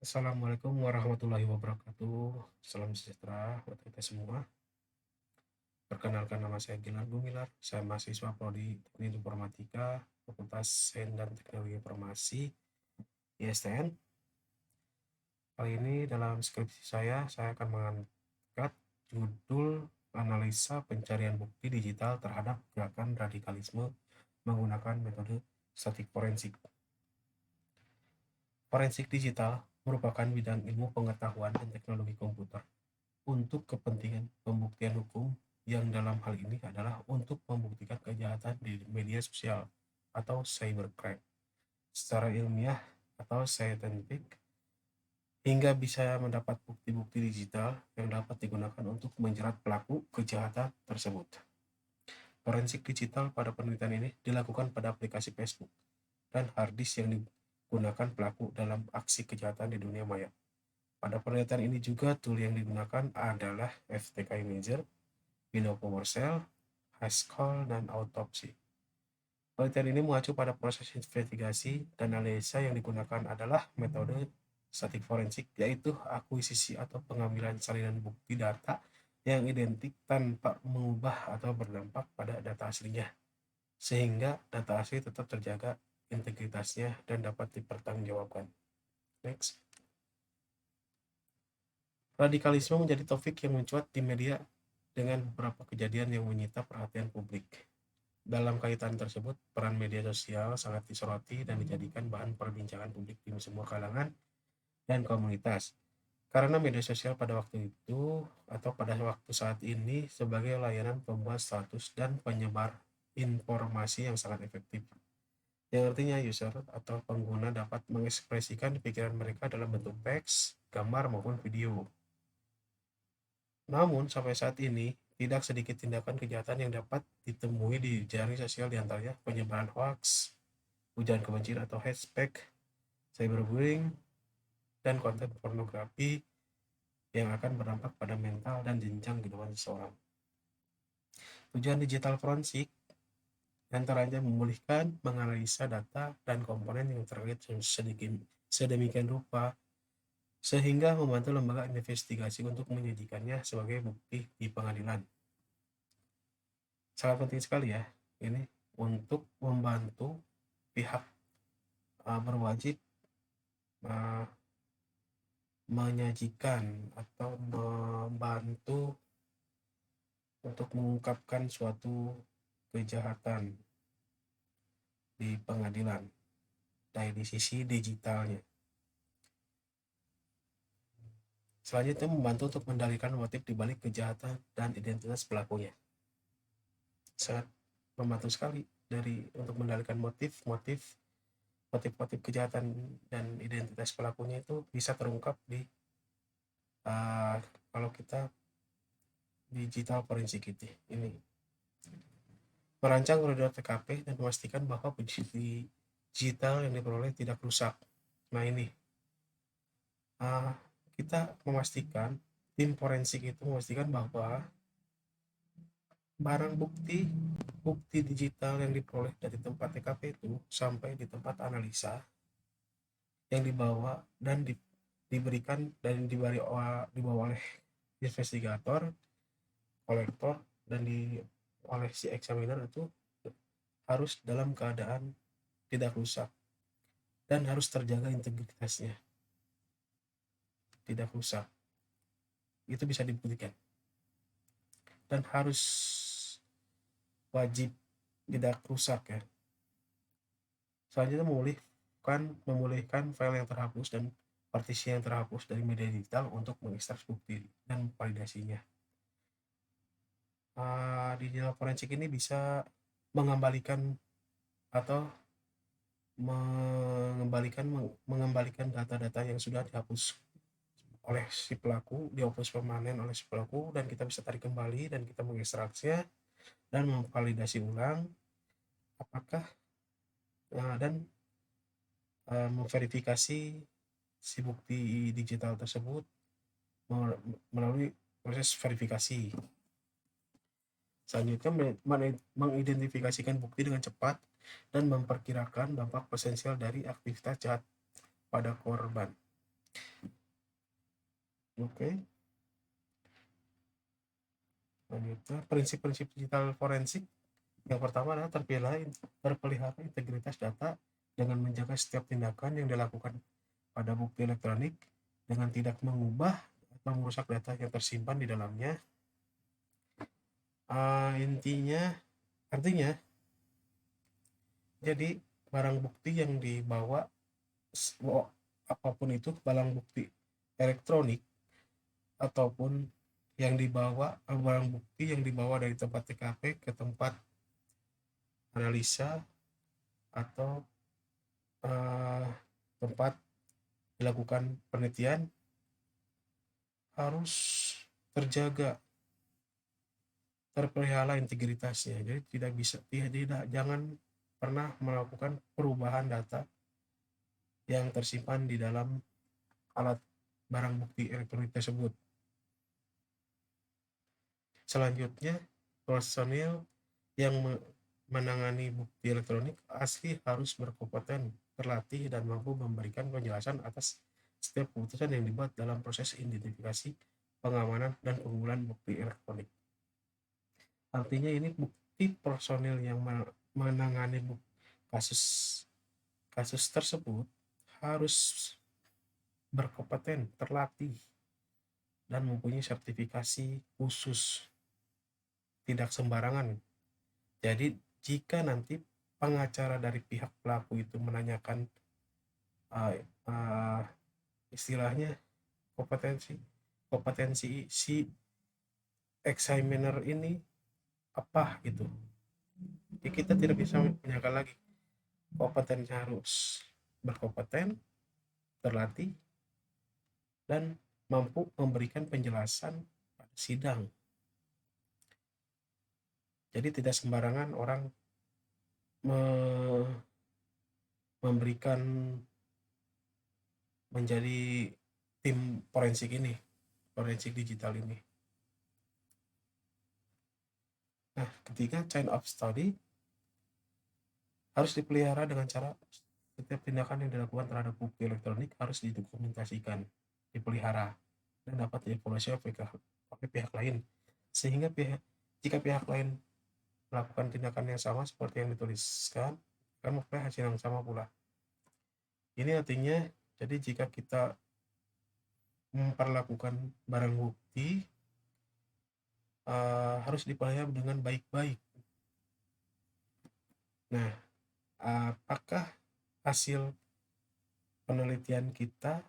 Assalamualaikum warahmatullahi wabarakatuh. Salam sejahtera buat kita semua. Perkenalkan, nama saya Gilar Gumilar. Saya mahasiswa Prodi Teknik Informatika, Fakultas Sains dan Teknologi Informasi, ISTN. Kali ini dalam skripsi saya akan mengangkat judul analisa pencarian bukti digital terhadap gerakan radikalisme menggunakan metode statik forensik. Forensik digital merupakan bidang ilmu pengetahuan dan teknologi komputer untuk kepentingan pembuktian hukum, yang dalam hal ini adalah untuk membuktikan kejahatan di media sosial atau cybercrime secara ilmiah atau scientific, hingga bisa mendapat bukti-bukti digital yang dapat digunakan untuk menjerat pelaku kejahatan tersebut. Forensik digital pada penelitian ini dilakukan pada aplikasi Facebook dan hard disk yang digunakan pelaku dalam aksi kejahatan di dunia maya. Pada penelitian ini juga tool yang digunakan adalah FTK Imager, Windows PowerShell, Haskell, dan Autopsy. Penelitian ini mengacu pada proses investigasi dan analisa yang digunakan adalah metode statik forensik, yaitu akuisisi atau pengambilan salinan bukti data yang identik tanpa mengubah atau berdampak pada data aslinya, sehingga data asli tetap terjaga integritasnya dan dapat dipertanggungjawabkan. Next. Radikalisme menjadi topik yang mencuat di media dengan beberapa kejadian yang menyita perhatian publik. Dalam kaitan tersebut, peran media sosial sangat disoroti dan dijadikan bahan perbincangan publik di semua kalangan dan komunitas. Karena media sosial pada waktu itu atau pada waktu saat ini sebagai layanan pembuat status dan penyebar informasi yang sangat efektif, yang artinya user atau pengguna dapat mengekspresikan pikiran mereka dalam bentuk teks, gambar, maupun video. Namun, sampai saat ini, tidak sedikit tindakan kejahatan yang dapat ditemui di jaring sosial, diantaranya penyebaran hoax, ujaran kebencian atau hashtag, cyberbullying, dan konten pornografi yang akan berdampak pada mental dan jenjang kehidupan seseorang. Tujuan digital forensik antaranya memulihkan, menganalisa data dan komponen yang terkait sedemikian rupa sehingga membantu lembaga investigasi untuk menyajikannya sebagai bukti di pengadilan. Sangat penting sekali ya ini untuk membantu pihak berwajib menyajikan atau membantu untuk mengungkapkan suatu kejahatan di pengadilan dari sisi digitalnya. Selanjutnya, membantu untuk mengendalikan motif dibalik kejahatan dan identitas pelakunya. Sangat membantu sekali untuk mengendalikan motif kejahatan dan identitas pelakunya itu bisa terungkap di kalau kita digital forensik ini merancang koridor TKP dan memastikan bahwa bukti digital yang diperoleh tidak rusak. Nah ini kita memastikan, tim forensik itu memastikan bahwa barang bukti digital yang diperoleh dari tempat TKP itu sampai di tempat analisa yang dibawa dan diberikan dan dibawa oleh investigator, kolektor, dan oleh si examiner itu harus dalam keadaan tidak rusak dan harus terjaga integritasnya, tidak rusak. Itu bisa dibuktikan dan harus wajib tidak rusak ya. Selanjutnya, memulihkan file yang terhapus dan partisi yang terhapus dari media digital untuk mengekstrak bukti dan validasinya. Digital forensik ini bisa mengembalikan data-data yang sudah dihapus oleh si pelaku, dihapus permanen oleh si pelaku, dan kita bisa tarik kembali dan kita mengekstraksinya dan memvalidasi ulang apakah dan memverifikasi si bukti digital tersebut melalui proses verifikasi. Selanjutnya, mengidentifikasikan bukti dengan cepat dan memperkirakan dampak potensial dari aktivitas jahat pada korban. Oke, lanjutnya prinsip-prinsip digital forensik. Yang pertama adalah terpelihara integritas data dengan menjaga setiap tindakan yang dilakukan pada bukti elektronik dengan tidak mengubah atau merusak data yang tersimpan di dalamnya. Artinya, jadi barang bukti yang dibawa, apapun itu, barang bukti elektronik ataupun yang dibawa, barang bukti yang dibawa dari tempat TKP ke tempat analisa atau tempat dilakukan penelitian harus terjaga, terpelihara integritasnya. Jadi jangan pernah melakukan perubahan data yang tersimpan di dalam alat barang bukti elektronik tersebut. Selanjutnya, personil yang menangani bukti elektronik asli harus berkompeten, terlatih, dan mampu memberikan penjelasan atas setiap keputusan yang dibuat dalam proses identifikasi, pengamanan, dan pengumpulan bukti elektronik. Artinya ini bukti personil yang menangani kasus kasus tersebut harus berkompeten, terlatih, dan mempunyai sertifikasi khusus, tidak sembarangan. Jadi jika nanti pengacara dari pihak pelaku itu menanyakan uh, uh, istilahnya kompetensi si examiner ini apa gitu, ya kita tidak bisa menyangka lagi. Kompetensinya harus berkompeten, terlatih, dan mampu memberikan penjelasan pada sidang. Jadi tidak sembarangan orang memberikan menjadi tim forensik digital ini. Nah, ketiga, chain of study harus dipelihara dengan cara setiap tindakan yang dilakukan terhadap bukti elektronik harus didokumentasikan, dipelihara, dan dapat dievaluasi oleh pihak lain, sehingga jika pihak lain melakukan tindakan yang sama seperti yang dituliskan, akan memperoleh hasil yang sama pula. Ini artinya, jadi jika kita memperlakukan barang bukti harus dipelihara dengan baik-baik. Nah, apakah hasil penelitian kita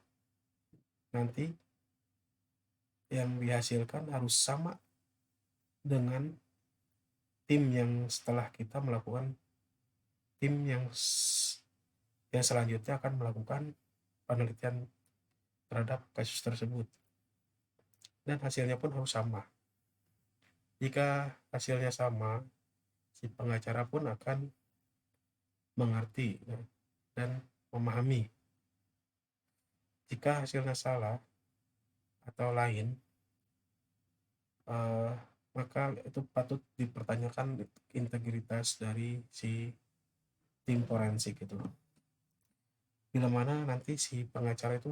nanti yang dihasilkan harus sama dengan tim yang setelah kita melakukan, tim yang selanjutnya akan melakukan penelitian terhadap kasus tersebut, dan hasilnya pun harus sama. Jika hasilnya sama, si pengacara pun akan mengerti dan memahami. Jika hasilnya salah atau lain, maka itu patut dipertanyakan integritas dari si tim forensik itu. Bila mana nanti si pengacara itu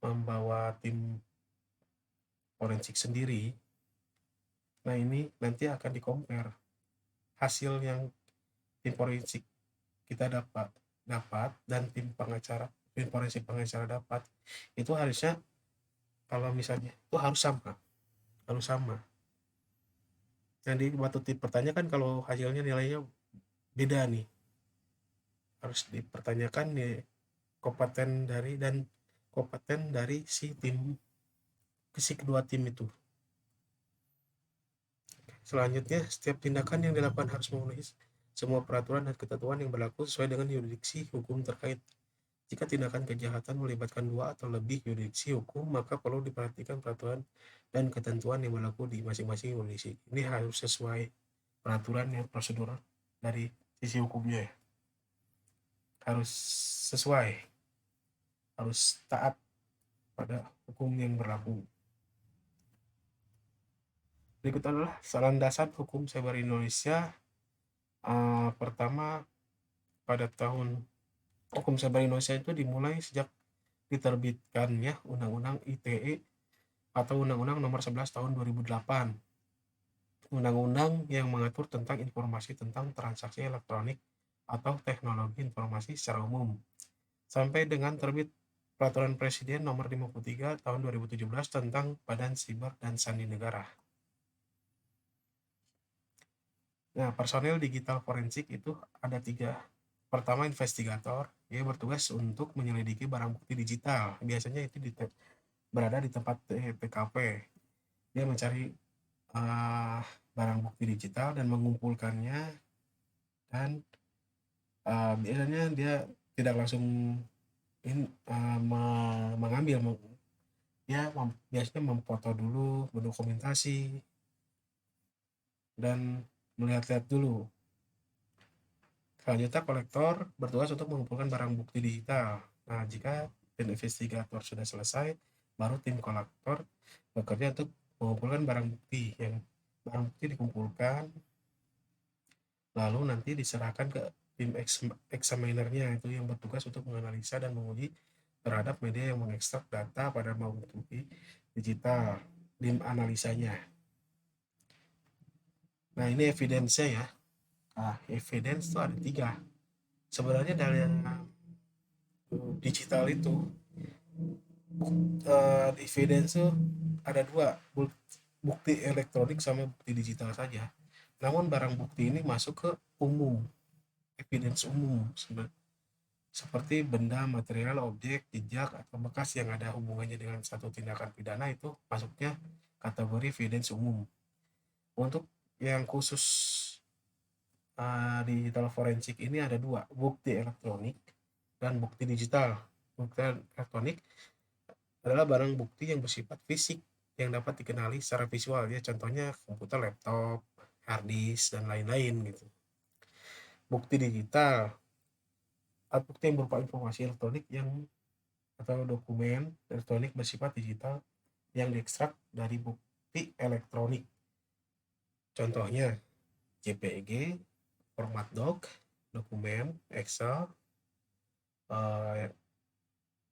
membawa tim forensik sendiri, nah ini nanti akan di-compare hasil yang tim forensik kita dapat dan tim forensik pengacara dapat, itu harusnya, kalau misalnya itu harus sama. Jadi patut dipertanyakan kalau hasilnya nilainya beda nih, harus dipertanyakan nih kompeten dari si kedua tim itu. Selanjutnya, setiap tindakan yang dilakukan harus memenuhi semua peraturan dan ketentuan yang berlaku sesuai dengan yurisdiksi hukum terkait. Jika tindakan kejahatan melibatkan 2 atau lebih yurisdiksi hukum, maka perlu diperhatikan peraturan dan ketentuan yang berlaku di masing-masing yurisdiksi. Ini harus sesuai peraturan yang prosedur dari sisi hukumnya, harus sesuai, harus taat pada hukum yang berlaku. Berikut adalah landasan hukum cyber Indonesia. Pertama, pada tahun hukum cyber Indonesia itu dimulai sejak diterbitkannya Undang-Undang ITE atau Undang-Undang Nomor 11 Tahun 2008, undang-undang yang mengatur tentang informasi tentang transaksi elektronik atau teknologi informasi secara umum, sampai dengan terbit Peraturan Presiden Nomor 53 Tahun 2017 tentang Badan Siber dan Sandi Negara. Nah, personel digital forensik itu ada 3. Pertama, investigator. Dia bertugas untuk menyelidiki barang bukti digital. Biasanya itu berada di tempat TKP. Dia mencari barang bukti digital dan mengumpulkannya, dan biasanya dia tidak langsung mengambil. Dia biasanya memfoto dulu, mendokumentasi, dan melihat-lihat dulu. Selanjutnya, kolektor bertugas untuk mengumpulkan barang bukti digital. Nah, jika tim investigator sudah selesai, baru tim kolektor bekerja untuk mengumpulkan barang bukti. Yang barang bukti dikumpulkan, lalu nanti diserahkan ke tim examinernya, itu yang bertugas untuk menganalisa dan menguji terhadap media yang mengekstrak data pada barang bukti digital, tim analisanya. Nah, ini evidence-nya ya. Nah, evidence itu ada 3. Sebenarnya dari digital itu evidence itu ada 2, bukti elektronik sama bukti digital saja. Namun barang bukti ini masuk ke umum, evidence umum, seperti benda, material, objek, jejak, atau bekas yang ada hubungannya dengan satu tindakan pidana, itu masuknya kategori evidence umum. Untuk yang khusus digital forensik ini ada 2, bukti elektronik dan bukti digital. Bukti elektronik adalah barang bukti yang bersifat fisik yang dapat dikenali secara visual, ya, contohnya komputer, laptop, hard disk, dan lain-lain gitu. Bukti digital, alat bukti yang berupa informasi elektronik atau dokumen elektronik bersifat digital yang diekstrak dari bukti elektronik. Contohnya JPG, format doc, dokumen, Excel,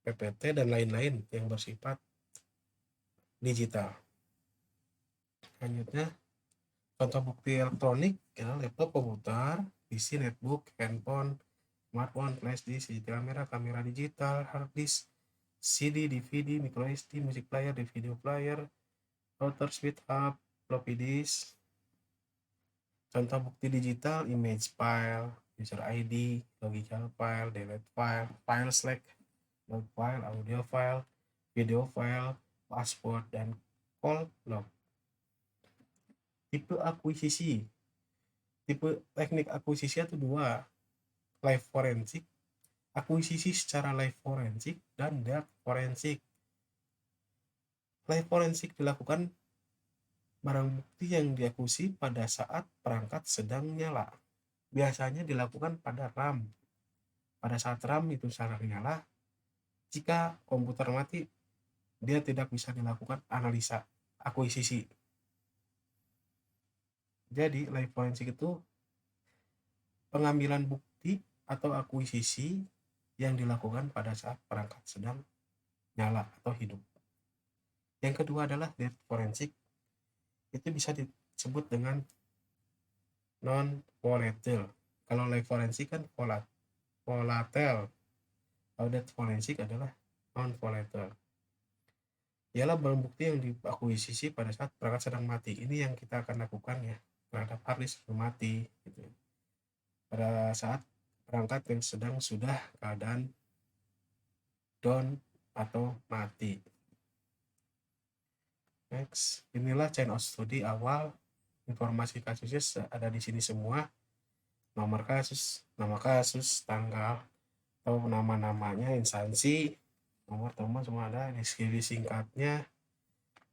PPT, dan lain-lain yang bersifat digital. Selanjutnya, contoh bukti elektronik adalah laptop, komputer, PC, netbook, handphone, smartphone, flash disk, digital kamera, kamera digital, hard disk, CD, DVD, micro SD, music player, video player, router, speed hub, floppy disk. Contoh bukti digital, image file, user ID, logical file, delete file, file select, log file, audio file, video file, password, dan call log. Tipe akuisisi. Tipe teknik akuisisi itu 2, live forensik, akuisisi secara live forensik, dan dark forensik. Live forensik dilakukan barang bukti yang diakuisisi pada saat perangkat sedang nyala. Biasanya dilakukan pada RAM. Pada saat RAM itu sedang nyala, jika komputer mati, dia tidak bisa dilakukan analisa akuisisi. Jadi live forensik itu pengambilan bukti atau akuisisi yang dilakukan pada saat perangkat sedang nyala atau hidup. Yang kedua adalah dead forensik. Itu bisa disebut dengan non volatile. Kalau live forensik kan volatile. Kalau dead forensik adalah non volatile. Ialah barang bukti yang diakuisisi pada saat perangkat sedang mati. Ini yang kita akan lakukan ya terhadap hard disk mati gitu. Pada saat perangkat yang sudah keadaan down atau mati. Next, inilah chain of study awal. Informasi kasusnya ada di sini semua. Nomor kasus, nama kasus, tanggal, atau nama-namanya, instansi, nomor teman semua ada. Deskripsi singkatnya.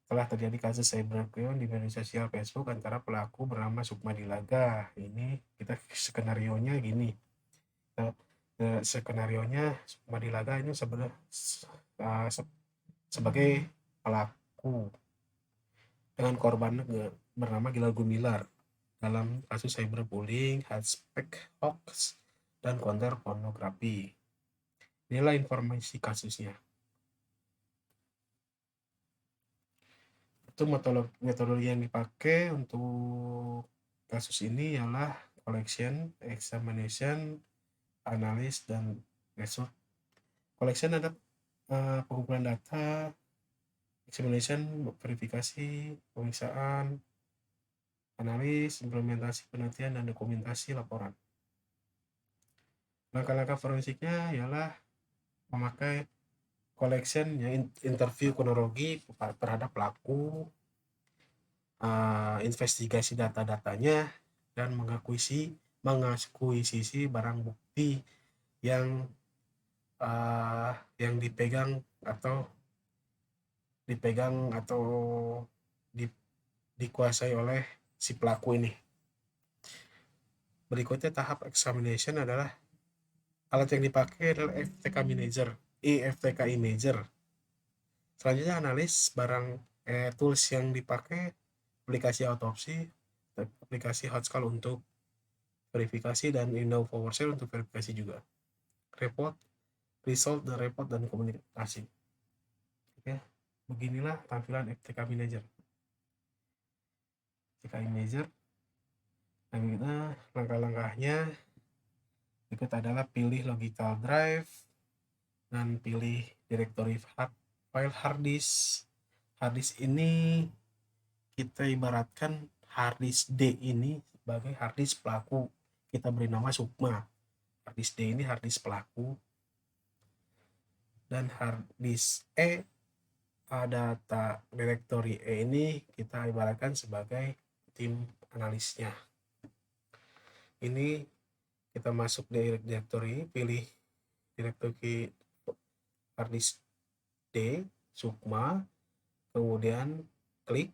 Telah terjadi kasus cybercrime di media sosial Facebook antara pelaku bernama Sukma Dilaga. Ini kita skenarionya gini. Skenarionya Sukma Dilaga ini sebagai pelaku dengan korban bernama Gilal Gumilar dalam kasus cyberbullying, hatchback hoax, dan konten pornografi. Inilah informasi kasusnya. Itu metodologi yang dipakai untuk kasus ini ialah collection, examination, analysis, dan result. Collection ada pengumpulan data, examination verifikasi, pemeriksaan, analis, implementasi penelitian, dan dokumentasi laporan. Langkah-langkah forensiknya ialah memakai collection, ya interview kronologi terhadap pelaku, investigasi data-datanya, dan mengakuisisi barang bukti yang dipegang atau dikuasai oleh si pelaku ini. Berikutnya tahap examination adalah alat yang dipakai adalah FTK Imager. Selanjutnya analis barang tools yang dipakai aplikasi autopsi, aplikasi Hotscall untuk verifikasi, dan Windows PowerShell untuk verifikasi juga. Result dan komunikasi. Oke, beginilah tampilan FTK Imager. Nah, langkah-langkahnya berikut adalah pilih logical drive dan pilih directory file hard disk. Hard disk ini kita ibaratkan hard disk D ini sebagai hard disk pelaku, kita beri nama Sukma. Hard disk D ini hard disk pelaku, dan hard disk data directory ini kita ibaratkan sebagai tim analisnya. Ini kita masuk di directory, pilih directory hard disk D Sukma, kemudian klik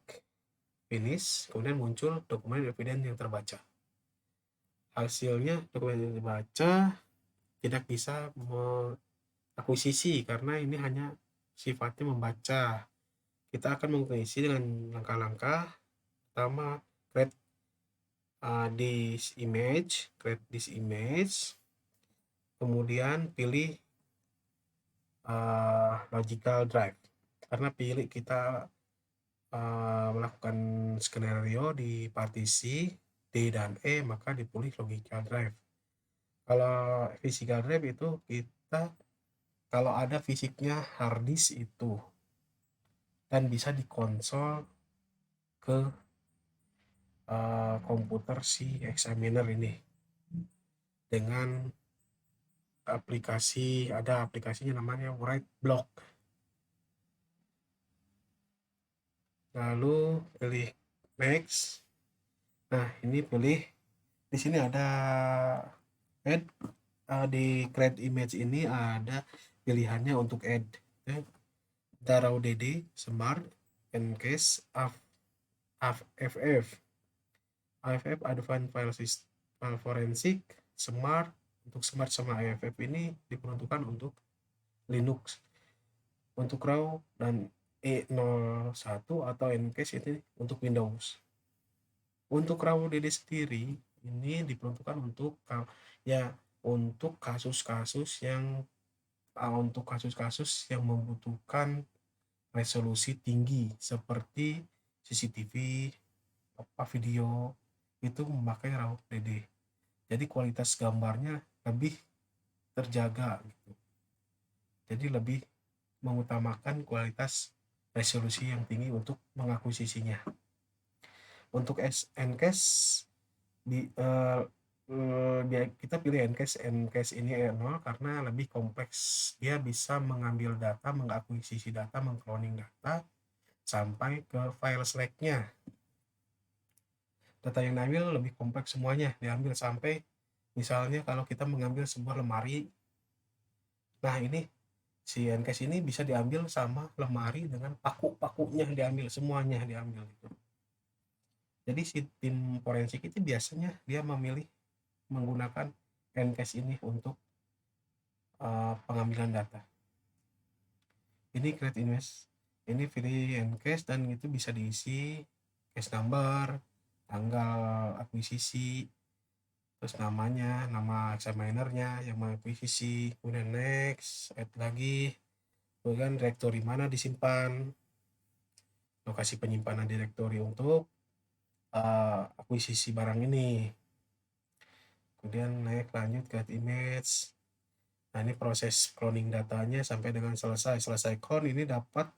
finish, kemudian muncul dokumen eviden yang terbaca. Hasilnya dokumen yang terbaca tidak bisa mengakuisisi karena ini hanya sifatnya membaca. Kita akan mengakuisisi dengan langkah-langkah. Pertama, create this image, kemudian pilih logical drive. Karena kita melakukan skenario di partisi D dan E, maka dipilih logical drive. Kalau physical drive itu kita kalau ada fisiknya hard disk itu, dan bisa dikonsol ke komputer si examiner ini dengan aplikasinya namanya write block. Lalu pilih next. Nah, ini pilih di sini ada add, di create image ini ada pilihannya untuk add raw dd, smart, Ncase, AFF, advanced file forensic, smart. Untuk smart sama AFF ini diperuntukkan untuk Linux. Untuk raw dan E01 atau Ncase ini untuk Windows. Untuk raw dd sendiri ini diperuntukkan untuk kasus-kasus yang membutuhkan resolusi tinggi seperti CCTV, video, itu memakai raw dd. Jadi kualitas gambarnya lebih terjaga gitu. Jadi lebih mengutamakan kualitas resolusi yang tinggi untuk mengakuisisinya. Untuk Ncase kita pilih Ncase ini E0 karena lebih kompleks. Dia bisa mengambil data, mengakuisisi data, mengcloning data sampai ke file select-nya. Data yang diambil lebih kompleks semuanya, diambil sampai misalnya kalau kita mengambil sebuah lemari. Nah, ini si Ncase ini bisa diambil sama lemari dengan paku-pakunya, diambil semuanya, diambil gitu. Jadi si tim forensik itu biasanya dia memilih menggunakan Ncase ini untuk pengambilan data. Ini create image, ini pilih Ncase, dan itu bisa diisi case number, tanggal akuisisi, terus namanya, nama examinernya yang mengakuisisi, kemudian next, add lagi, kemudian directory mana disimpan, lokasi penyimpanan direktori untuk akuisisi barang ini. Kemudian naik lanjut ke image. Nah, ini proses cloning datanya sampai dengan selesai. Selesai clone ini dapat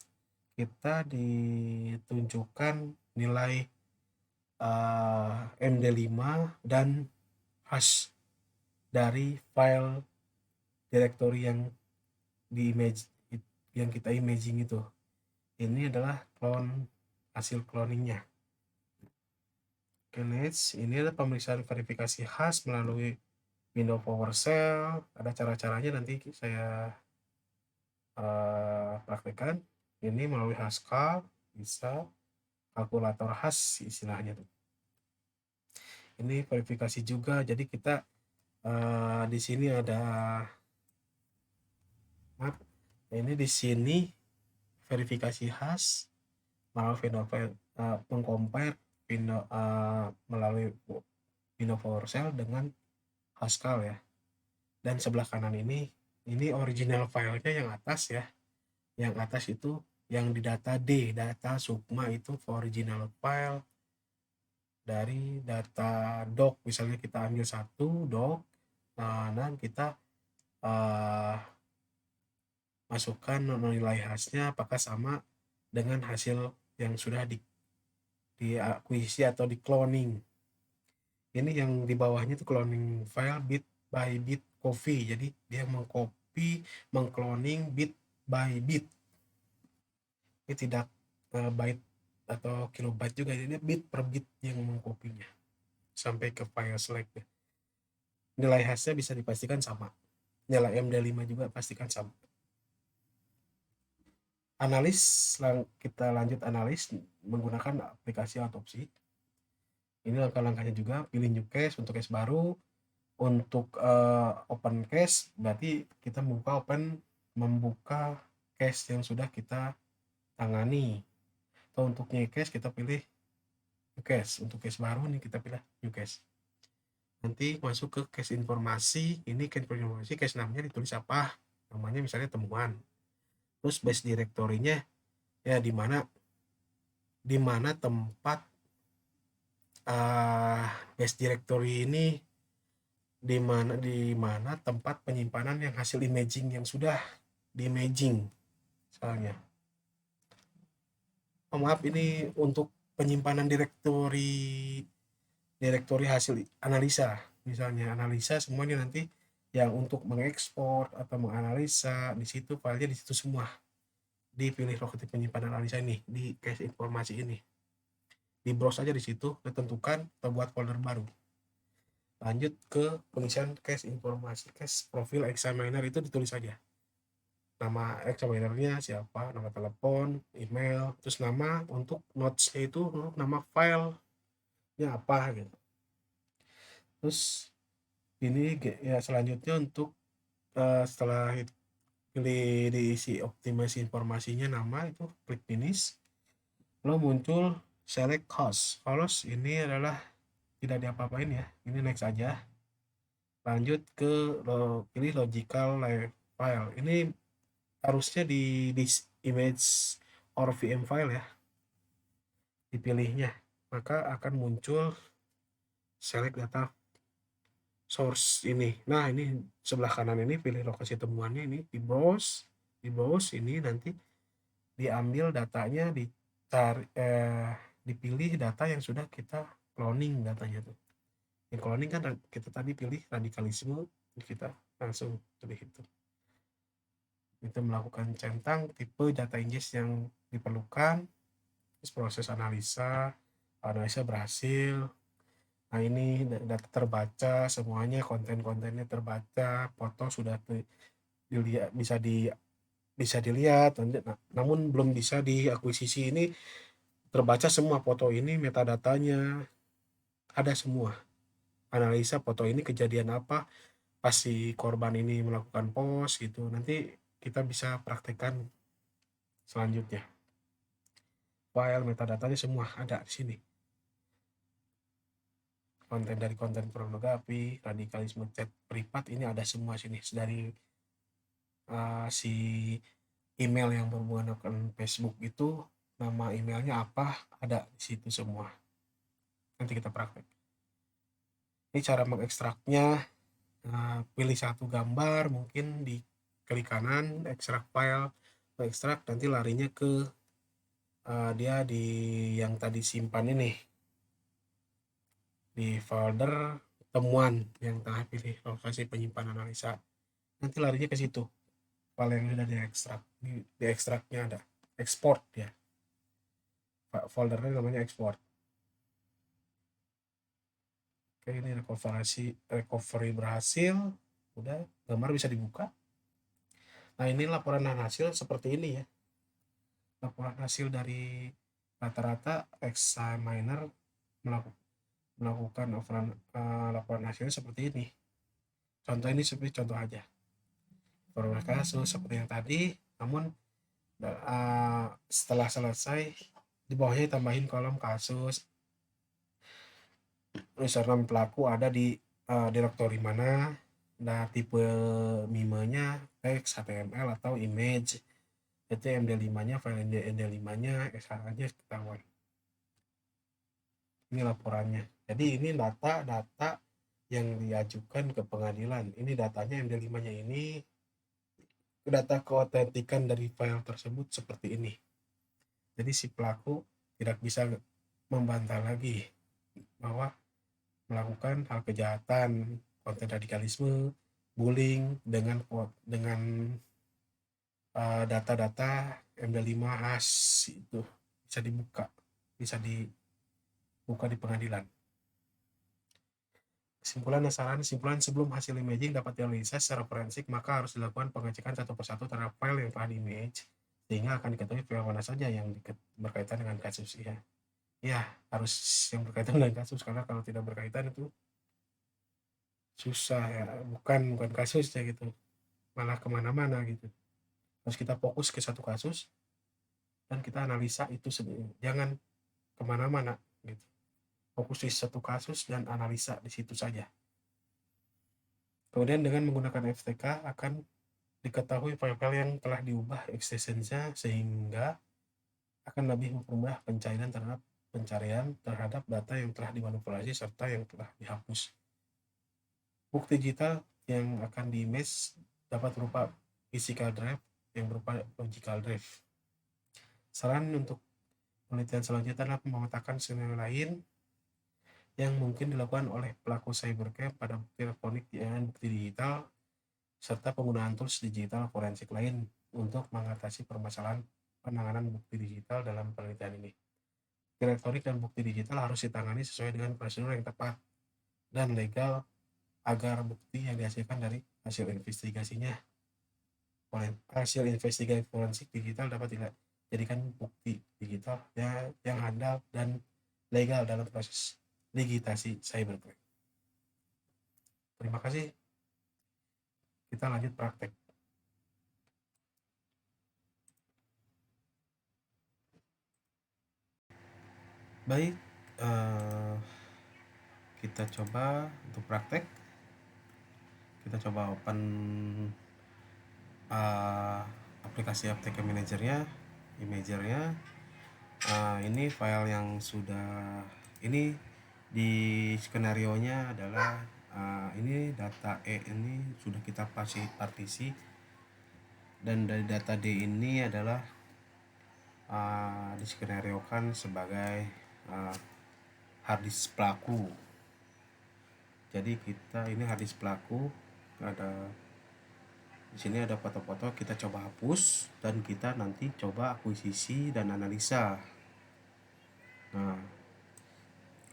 kita ditunjukkan nilai MD5 dan hash dari file directory yang di image yang kita imaging itu. Ini adalah hasil cloningnya. Next, ini adalah pemeriksaan verifikasi hash melalui Windows PowerShell. Ada cara-caranya, nanti saya praktekkan. Ini melalui Haskell, bisa kalkulator hash istilahnya tuh. Ini verifikasi juga, jadi kita di sini ada ini di sini verifikasi hash melalui Windows mengcompare melalui Windows PowerShell dengan Haskell ya. Dan sebelah kanan ini original filenya yang atas ya. Yang atas itu yang di data D, data Sukma itu original file dari data doc. Misalnya kita ambil satu doc, dan kita masukkan nilai hashnya apakah sama dengan hasil yang sudah diakuisisi atau di cloning. Ini yang di bawahnya itu cloning file bit by bit coffee. Jadi dia mengcloning bit by bit. Ini tidak byte atau kilobyte juga, jadi bit per bit yang mengkopinya sampai ke file select. Nilai hashnya bisa dipastikan sama. Nilai MD5 juga pastikan sama. Kita lanjut analis menggunakan aplikasi autopsi. Ini langkah-langkahnya juga, pilih new case untuk case baru. Untuk open case berarti kita membuka case yang sudah kita tangani. Atau untuk new case kita pilih new case. Untuk case baru nih kita pilih new case. Nanti masuk ke case informasi. Ini case informasi, case namanya ditulis apa? Namanya misalnya temuan. Terus base directory-nya ya di mana tempat base directory ini di mana tempat penyimpanan yang hasil imaging yang sudah di imaging misalnya. Maaf, ini untuk penyimpanan direktori hasil analisa. Misalnya analisa semuanya nanti yang untuk mengekspor atau menganalisa di situ filenya di situ semua. Dipilih lokasi penyimpanan analisa ini di case informasi ini. Di browse aja di situ, ditentukan atau buat folder baru. Lanjut ke pengisian case informasi, case profil examiner itu ditulis saja. Nama examinernya siapa, nama telepon, email, terus nama untuk notes-nya itu nama filenya apa gitu. Terus ini ya selanjutnya untuk setelah pilih diisi optimasi informasinya nama itu klik finish. Lalu muncul select host. Host ini adalah tidak diapa-apain ya, ini next aja. Lanjut ke pilih logical file. Ini harusnya di image or VM file ya, dipilihnya, maka akan muncul select data source ini. Nah, ini sebelah kanan ini pilih lokasi temuannya, ini di browse ini nanti diambil datanya, dipilih data yang sudah kita cloning datanya tuh. Yang cloning kan kita tadi pilih radikalisme, kita langsung pilih itu melakukan centang tipe data ingest yang diperlukan. Terus proses analisa berhasil. Nah, ini data terbaca semuanya, konten-kontennya terbaca, foto sudah dilihat, bisa dilihat, namun belum bisa diakuisisi. Ini terbaca semua foto ini, metadatanya ada semua. Analisa foto ini kejadian apa pas si korban ini melakukan post gitu. Nanti kita bisa praktekkan selanjutnya. File metadatanya semua ada di sini. Konten dari konten pornografi, radikalisme, chat privat, ini ada semua sini. Dari si email yang berhubungan dengan Facebook itu nama emailnya apa, ada di situ semua. Nanti kita praktek. Ini cara mengekstraknya. Pilih satu gambar, mungkin di klik kanan, ekstrak file, ekstrak, nanti larinya ke dia di yang tadi simpan ini, di folder temuan yang tengah pilih lokasi penyimpan analisa. Nanti larinya ke situ, file yang sudah diekstrak. Di ekstraknya ada export ya, foldernya namanya export. Oke, ini recovery berhasil, udah gambar bisa dibuka. Nah, ini laporan hasil seperti ini ya, laporan hasil dari rata-rata examiner melakukan laporan hasilnya seperti ini. Contoh ini seperti contoh aja, beberapa kasus seperti yang tadi, namun setelah selesai di bawahnya tambahin kolom kasus, username pelaku ada di direktori mana, nah tipe mimenya teks, HTML atau image, itu MD5-nya, file MD5-nya, SH-nya ketahuan. Ini laporannya. Jadi ini data yang diajukan ke pengadilan. Ini datanya MD5-nya ini, data keotentikan dari file tersebut seperti ini. Jadi si pelaku tidak bisa membantah lagi bahwa melakukan hal kejahatan, konten radikalisme, bullying dengan data-data MD5 has itu bisa dibuka di pengadilan. Kesimpulan sebelum hasil imaging dapat dianalisa secara forensik, maka harus dilakukan pengecekan satu persatu terhadap file yang telah di-image, sehingga akan diketahui file mana saja yang berkaitan dengan kasus ya. Ya, harus yang berkaitan dengan kasus, karena kalau tidak berkaitan itu susah ya, bukan kasus ya gitu, malah kemana-mana gitu. Harus kita fokus ke satu kasus dan kita analisa itu sendiri, jangan kemana-mana gitu. Fokus di satu kasus dan analisa di situ saja. Kemudian dengan menggunakan FTK akan diketahui file-file yang telah diubah extensionnya, sehingga akan lebih mempermudah pencarian terhadap data yang telah dimanipulasi serta yang telah dihapus. Bukti digital yang akan di-image dapat berupa physical drive yang berupa logical drive. Saran untuk penelitian selanjutnya adalah memetakan skenario lain yang mungkin dilakukan oleh pelaku cybercrime pada bukti elektronik dan bukti digital, serta penggunaan tools digital forensik lain untuk mengatasi permasalahan penanganan bukti digital dalam penelitian ini. Bukti elektronik dan bukti digital harus ditangani sesuai dengan prosedur yang tepat dan legal agar bukti yang dihasilkan dari hasil investigasi forensik digital dapat dijadikan bukti digital yang handal dan legal dalam proses digitasi cybercrime. Terima kasih. Kita lanjut praktek. Baik, kita coba untuk praktek. Kita coba open aplikasi FTK Manager-nya, imagernya. Ini file yang sudah ini di skenario-nya adalah ini data E ini sudah kita partisi, dan dari data D ini adalah diskenariokan sebagai harddisk pelaku. Jadi kita ini harddisk pelaku, ada di sini ada foto-foto, kita coba hapus dan kita nanti coba akuisisi dan analisa. Nah,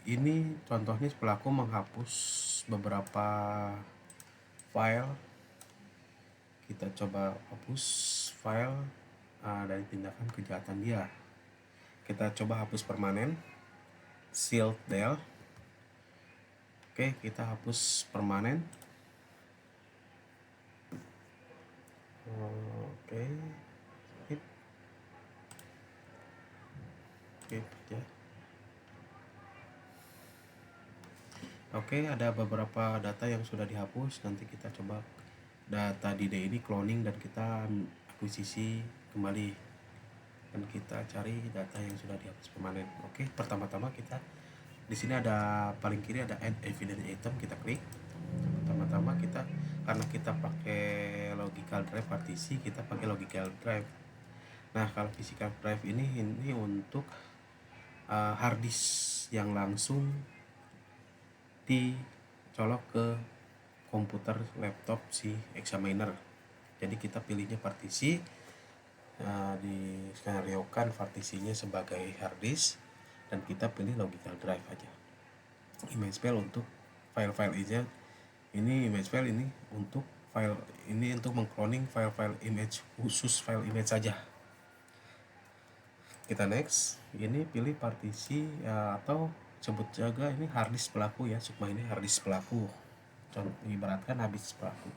ini contohnya pelaku menghapus beberapa file. Kita coba hapus file dari tindakan kejahatan dia. Kita coba hapus permanen, shield del. Oke, kita hapus permanen. Oke, ya. Oke, ada beberapa data yang sudah dihapus. Nanti kita coba data di D ini cloning dan kita akuisisi kembali. dan kita cari data yang sudah dihapus permanen. Oke, pertama-tama kita di sini ada paling kiri ada add evidence item, kita klik. Pertama-tama kita karena kita pakai logical drive partisi, kita pakai logical drive. Nah, kalau physical drive ini untuk hard disk yang langsung dicolok ke komputer laptop si examiner. Jadi kita pilihnya partisi, di skenariokan partisinya sebagai hard disk, dan kita pilih logical drive aja. Image file untuk file-file aja. Ini image file ini untuk file ini untuk mengcloning file-file image, khusus file image saja. Kita next, ini pilih partisi atau sebut juga ini hard disk pelaku ya, Sukma ini hard disk pelaku. Contoh ibaratkan habis pelaku.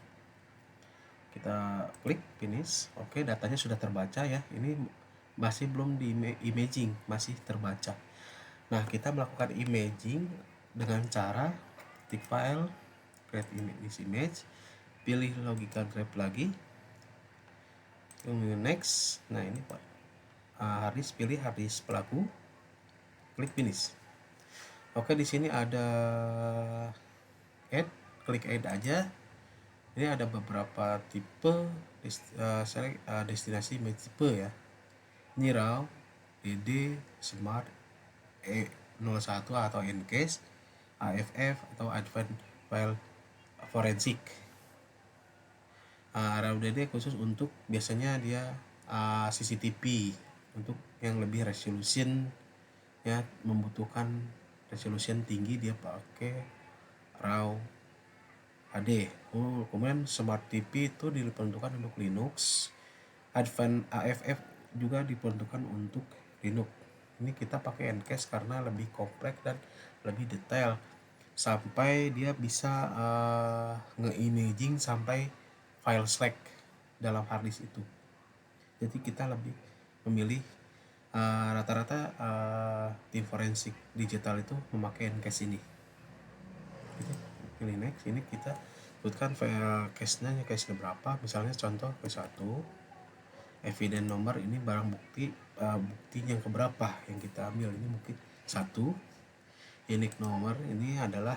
Kita klik finish. Oke, datanya sudah terbaca ya. Ini masih belum di imaging, masih terbaca. Nah, kita melakukan imaging dengan cara ketik file, create image, pilih logical drive lagi, kemudian next. Nah, ini Pak, hard disk, pilih hard disk pelaku, klik finish. Oke, di sini ada add, klik add aja. Ini ada beberapa tipe destinasi image tipe ya. Ini RAW, DD, Smart, E01 atau Encase, AFF atau Advanced File Forensic. RAW DD khusus untuk biasanya dia CCTV, untuk yang lebih resolution ya, membutuhkan resolution tinggi, dia pakai RAW HD. Kemudian Smart TV itu diperuntukkan untuk Linux. Advanced AFF juga diperuntukkan untuk Linux. Ini kita pakai Encase karena lebih kompleks dan lebih detail, sampai dia bisa nge-imaging sampai file select dalam hard disk itu. Jadi kita lebih memilih rata-rata tim forensik digital itu memakai Encase ini. Kita pilih next. Ini kita sebutkan file cache-nya berapa, misalnya contoh V1 evidence nomor, ini barang bukti yang keberapa yang kita ambil, ini mungkin 1. Unique nomor ini adalah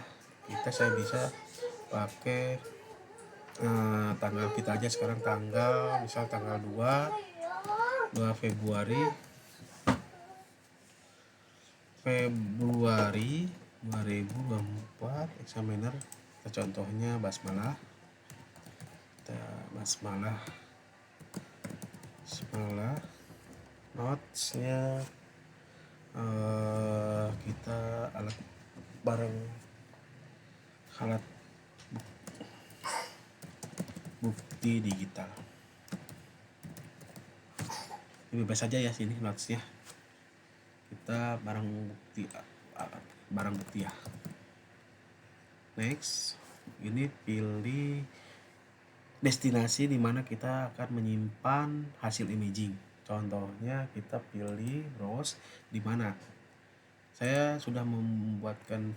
saya bisa pakai tanggal kita aja sekarang, misal tanggal 2 Februari 2024, examiner kita contohnya basmalah. Basmalah notesnya kita alat bukti digital. Ini bebas saja ya, sini notesnya kita barang bukti ya. Next, ini pilih destinasi di mana kita akan menyimpan hasil imaging. Contohnya kita pilih browse di mana. Saya sudah membuatkan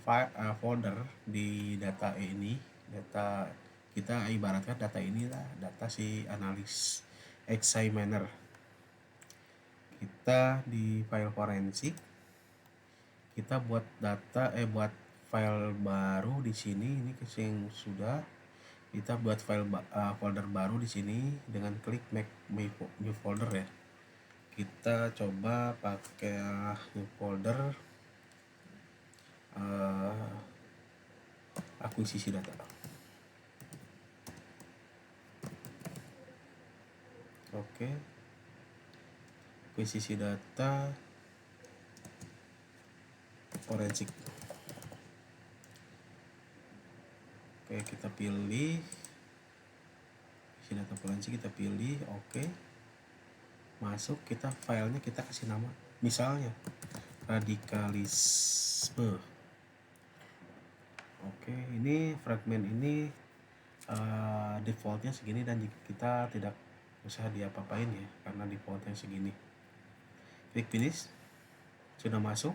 folder di data ini. Data kita ibaratkan data inilah data si analis examiner. Kita di file forensik, kita buat buat file baru di sini. Ini yang sudah kita buat folder baru di sini dengan klik make new folder ya. Kita coba pakai new folder akuisisi data. Oke, akuisisi data forensik. Oke, kita pilih isi data forensik, kita pilih oke. Masuk, kita filenya kita kasih nama misalnya radikalisme. Oke, ini fragmen ini defaultnya segini, dan kita tidak usah diapa-apain ya karena defaultnya segini. Klik finish. Sudah masuk.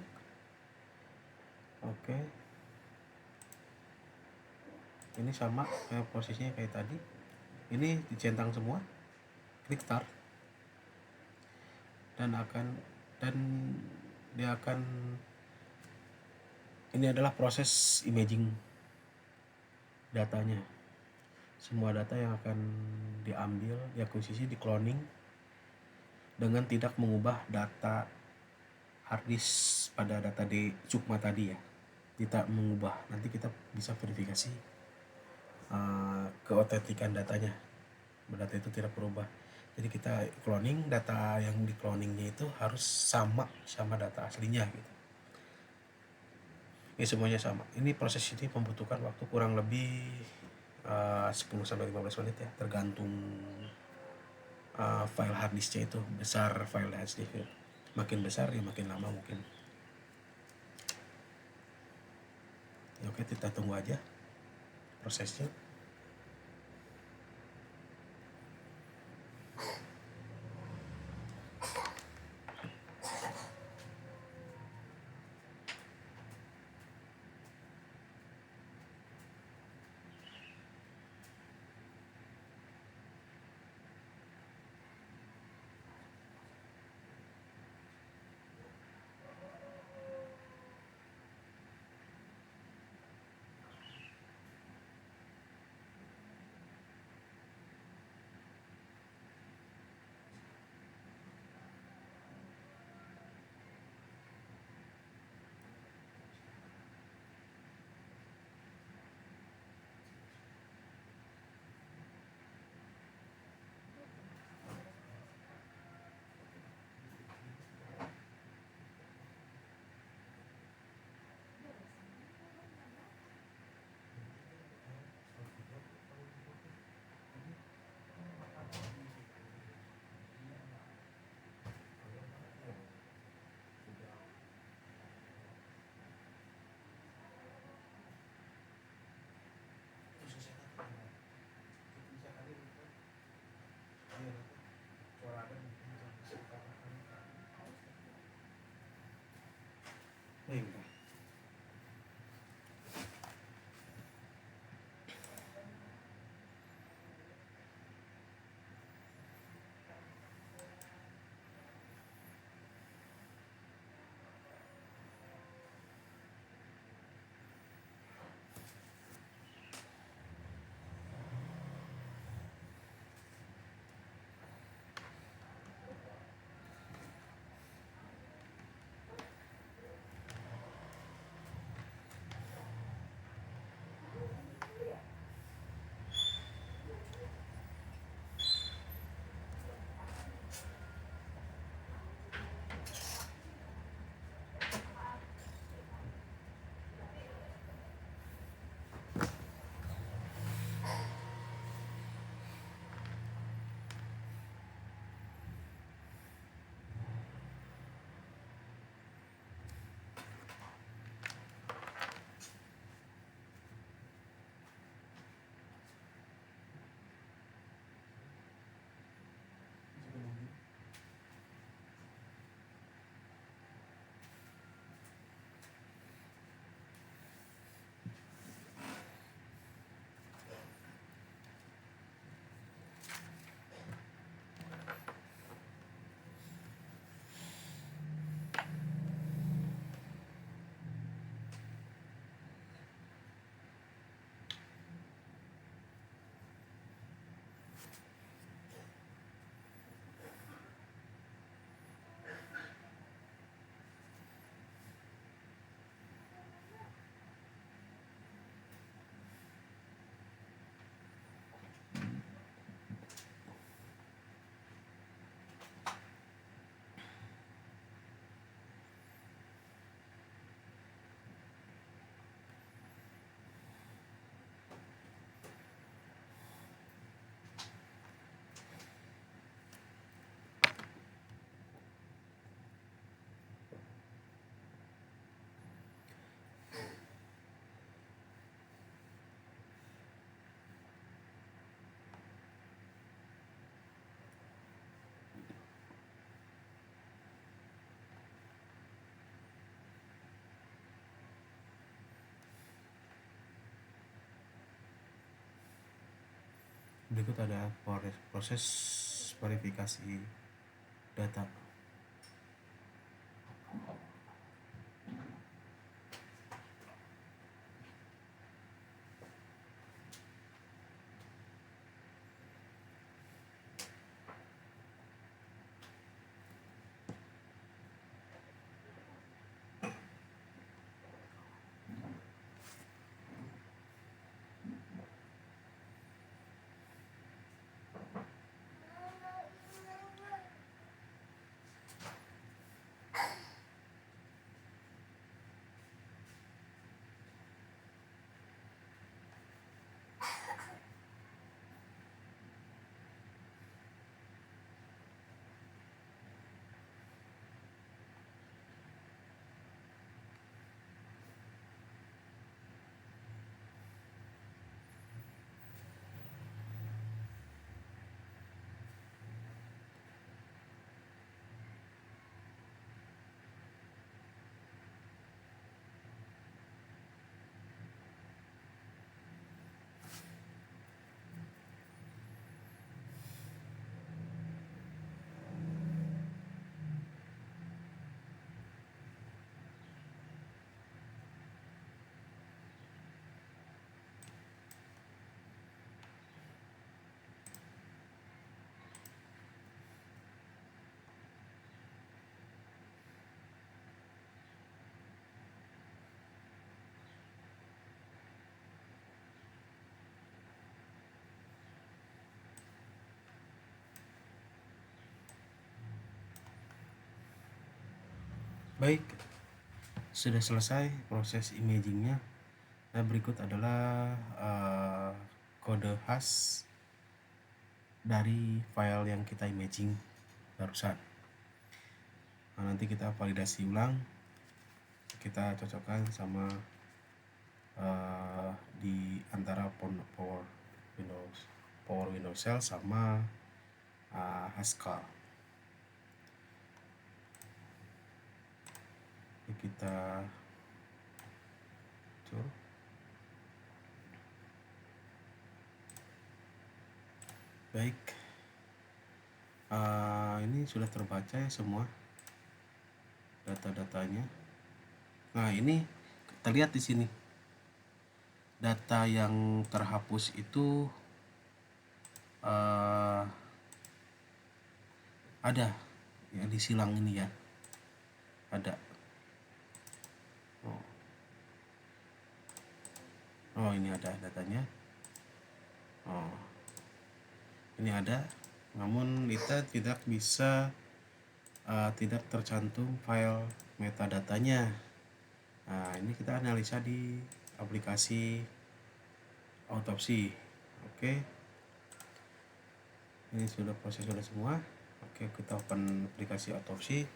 Oke, ini sama kayak posisinya kayak tadi. Ini dicentang semua. Klik start. dan dia akan, ini adalah proses imaging datanya. Semua data yang akan diambil, diakuisisi, di cloning dengan tidak mengubah data harddisk pada data di Sukma tadi ya, tidak mengubah. Nanti kita bisa verifikasi keotentikan datanya, data itu tidak berubah. Jadi kita cloning, data yang di cloningnya itu harus sama data aslinya gitu. Ini semuanya sama. Ini proses ini membutuhkan waktu kurang lebih 10-15 menit ya, tergantung file harddisknya itu besar, file harddisk makin besar ya makin lama mungkin. Ya, oke, kita tunggu aja prosesnya. Berikut ada proses verifikasi data. Baik, sudah selesai proses imagingnya. Nah, berikut adalah kode khas dari file yang kita imaging barusan. Nah, nanti kita validasi ulang, kita cocokkan sama di antara Power Windows Shell sama Haskell. Ini kita cur. Baik, ini sudah terbaca ya semua data-datanya. Nah, ini kita lihat di sini data yang terhapus itu ada ya di silang ini ya, ada. Oh, ini ada datanya. Oh, ini ada, namun kita tidak bisa tidak tercantum file metadatanya. Nah, ini kita analisa di aplikasi autopsi. Oke, ini sudah proses sudah semua. Oke, kita open aplikasi autopsi.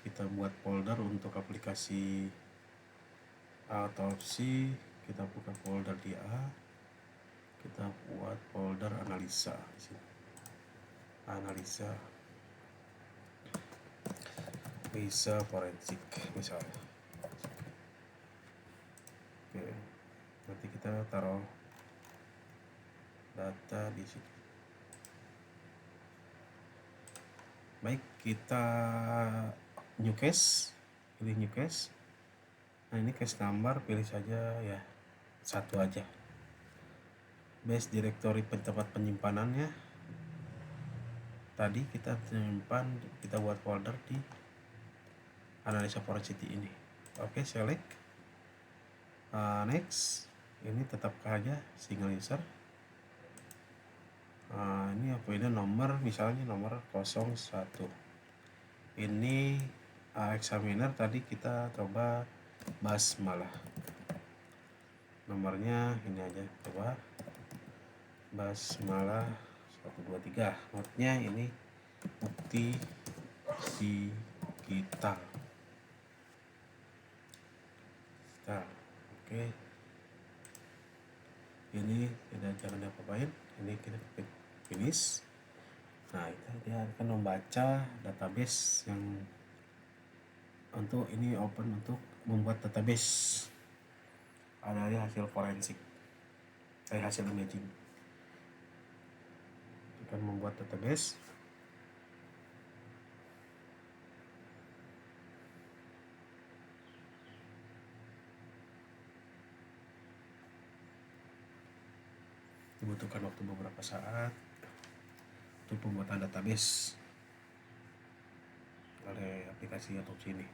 Kita buat folder untuk aplikasi autopsi. Kita buka folder di A. Kita buat folder analisa di sini. Analisa bisa forensik misalnya. Oke, nanti kita taruh data di sini. Baik, kita new case, pilih new case. Nah, ini case number pilih saja ya, satu aja. Base directory tempat penyimpanannya tadi kita simpan, kita buat folder di analisa forensik ini. Oke, select next. Ini tetap aja single user. Ini apa ini nomor, misalnya nomor 01. Ini examiner tadi kita coba basmalah. Nomornya ini aja, coba basmalah 123. Notnya ini bukti digital. Oke, ini tidak, jangan diapa-apain. Ini kita klik finish. Nah, dia akan membaca database yang untuk ini open untuk membuat database dari hasil forensik, dari hasil imaging. Akan membuat database. Dibutuhkan waktu beberapa saat untuk pembuatan database oleh aplikasi autopsi ini.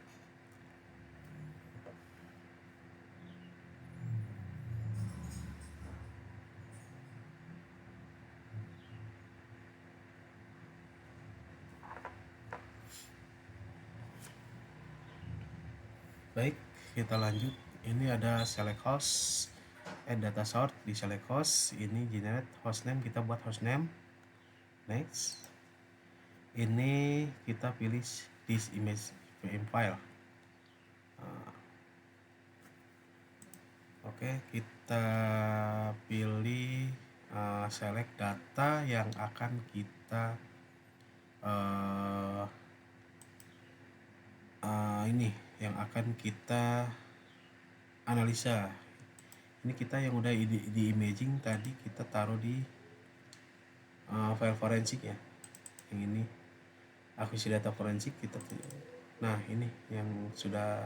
Baik, kita lanjut. Ini ada select host, add data source. Di select host ini generate hostname, kita buat hostname. Next, ini kita pilih this image VM file. Oke, kita pilih select data yang akan kita ini yang akan kita analisa. Ini kita yang udah di imaging tadi kita taruh di file forensik ya. Yang ini akuisisi data forensik kita. Nah, ini yang sudah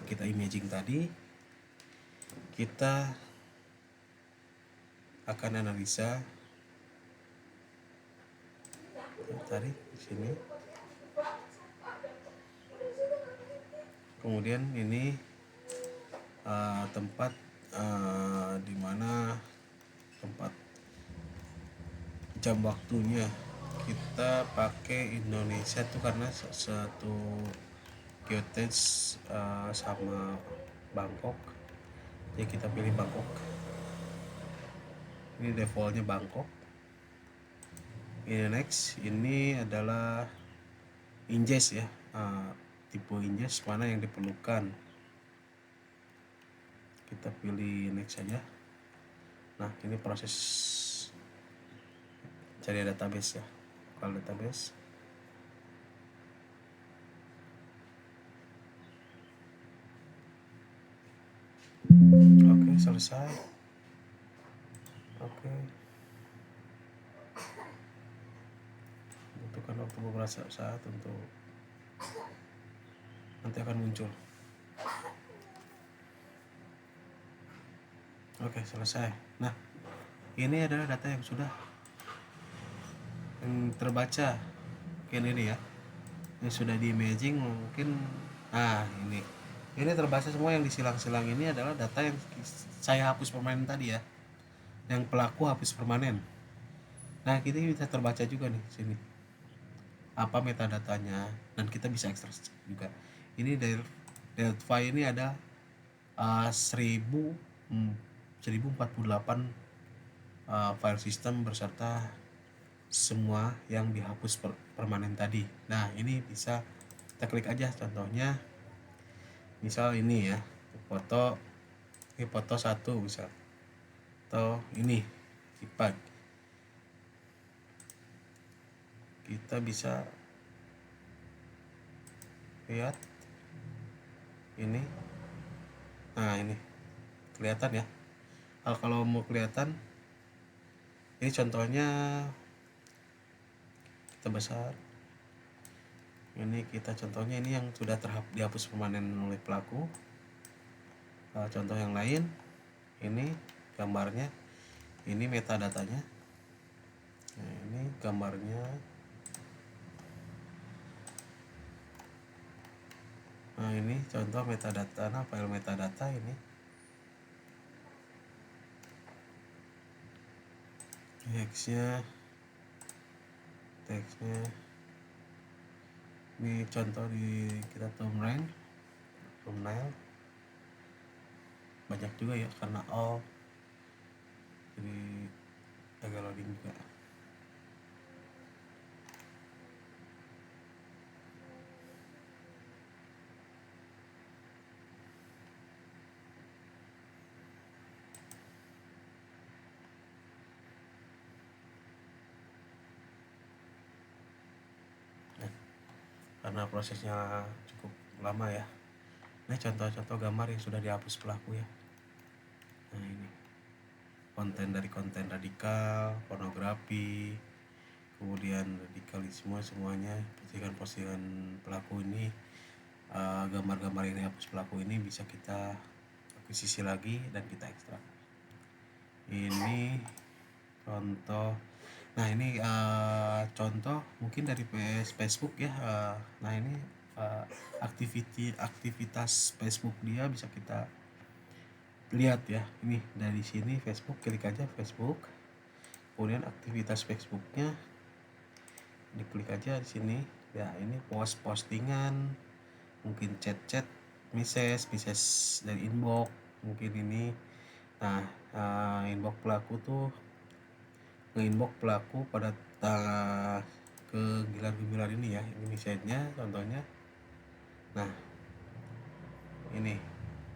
kita imaging tadi, kita akan analisa. Tarik di sini. Kemudian ini tempat di mana tempat jam waktunya kita pakai Indonesia tuh karena satu geotage sama Bangkok, jadi kita pilih Bangkok. Ini defaultnya Bangkok. Ini next, ini adalah ingest ya, tipe ingest mana yang diperlukan, kita pilih next saja. Nah ini proses cari database ya, kalau database oke, selesai. Oke, butuhkan waktu beberapa saat untuk nanti akan muncul. Oke, selesai. Nah ini adalah data yang sudah terbaca. Mungkin ini ya, ini sudah di imaging mungkin. Ini terbaca semua. Yang disilang-silang ini adalah data yang saya hapus permanen tadi ya, yang pelaku hapus permanen. Nah kita bisa terbaca juga nih sini apa metadatanya, dan kita bisa ekstrak juga. Ini dari file ini ada 1048 file system beserta semua yang dihapus permanen tadi. Nah ini bisa kita klik aja, contohnya misal ini ya, foto, ini foto 1 misal, atau ini IPAG, kita bisa lihat ini. Nah ini kelihatan ya. Kalau mau kelihatan, ini contohnya kita besar. Ini kita contohnya ini yang sudah dihapus permanen oleh pelaku. Contoh yang lain, ini gambarnya, ini metadatanya. Nah, ini gambarnya. Nah ini contoh metadata, file metadata ini. Teksnya ini contoh di kita thumbnail banyak juga ya, karena all jadi agak loading juga. Karena prosesnya cukup lama ya. Ini contoh-contoh gambar yang sudah dihapus pelaku ya. Nah ini konten radikal, pornografi, kemudian radikalisme, semuanya postingan pelaku ini, gambar-gambar yang dihapus pelaku ini bisa kita akuisisi lagi dan kita ekstrak. Ini contoh. Nah ini contoh mungkin dari Facebook ya. Nah ini aktivitas Facebook dia bisa kita lihat ya. Ini dari sini Facebook, klik aja Facebook, kemudian aktivitas Facebooknya diklik aja di sini ya. Ini postingan, mungkin chat message dari inbox mungkin ini. Nah inbox pelaku tuh nge-inbox pelaku pada kegilaan ini ya. Ini message-nya contohnya. Nah ini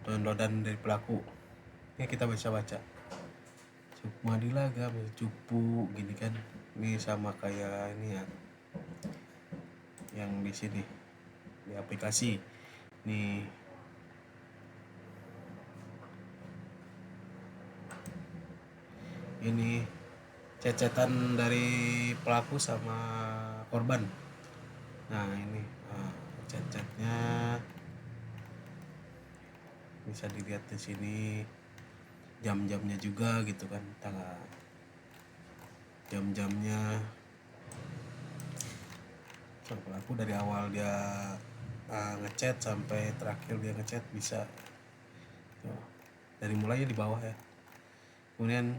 downloadan dari pelaku, ini kita baca Sukma Dilaga, cupu gini kan. Ini sama kayak ini ya, yang di sini di aplikasi nih. Ini cecetan dari pelaku sama korban. Nah ini chat-chatnya bisa dilihat di sini, jam-jamnya juga gitu kan, tanggal jam-jamnya. So, pelaku dari awal dia ngechat sampai terakhir dia ngechat bisa tuh, dari mulainya di bawah ya. Kemudian